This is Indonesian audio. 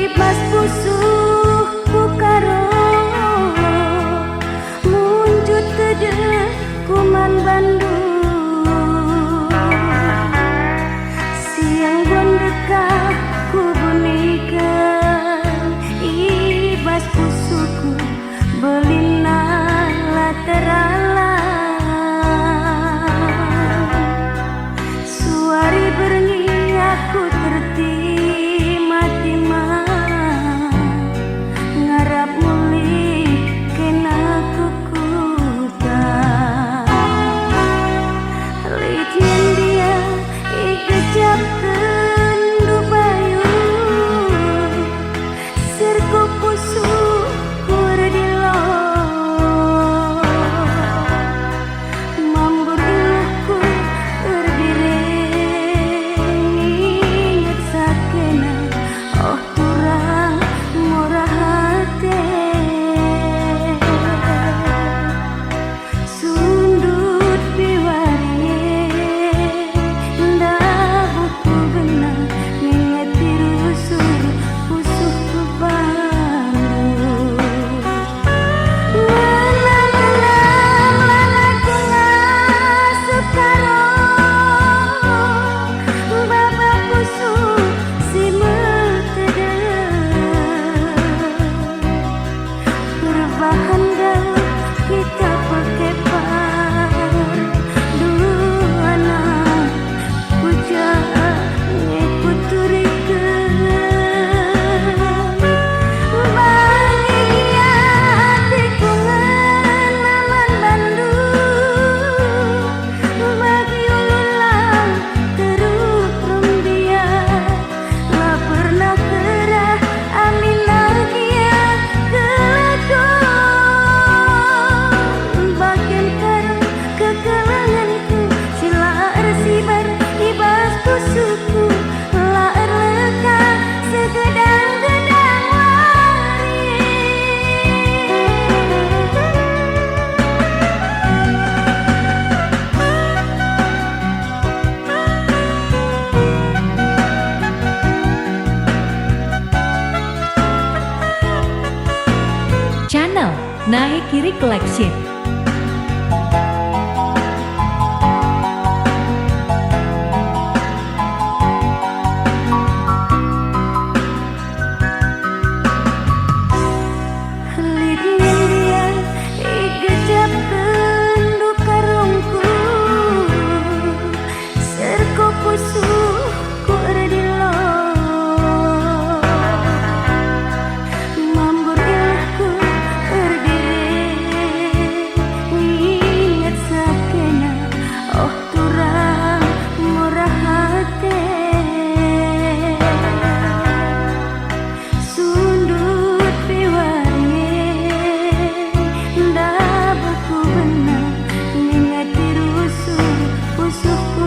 ibas pusuhku karo munjut tede kuman Bandung siang bondekah ku bunikan ibas pusuhku belina lateralan suari bernyi aku tertima-tima ngarap muli kena kukutan litien dia ikejap kendu bayu sirku pusuh kurdilo mambur iluhku terdireng inget sakena oh turang murah hati sundut biwarye ndak buku benar inget dirusur pusuh ku Bandung menang-menang lalaku ngasup karo baba pusuh si metedeng berbahan dah kita pakai par dua anak pujaan ngikut turikeun bahagia hatiku ngenalan Bandung bagi ululang teruk rumbia lah pernah kerah amin lagia keladon bagian karo kekelanganku sila ersibar ibas pusuhku laer leka segedang-gedang wari Channel Naik Kiri Collection. litien dia ikejap kendu karungku serko pusuh kurdilo mambur ilahku terdireng inget sakena oh turang murah hati sundut biwarye ndak buku benar ingat dirusur pusuhku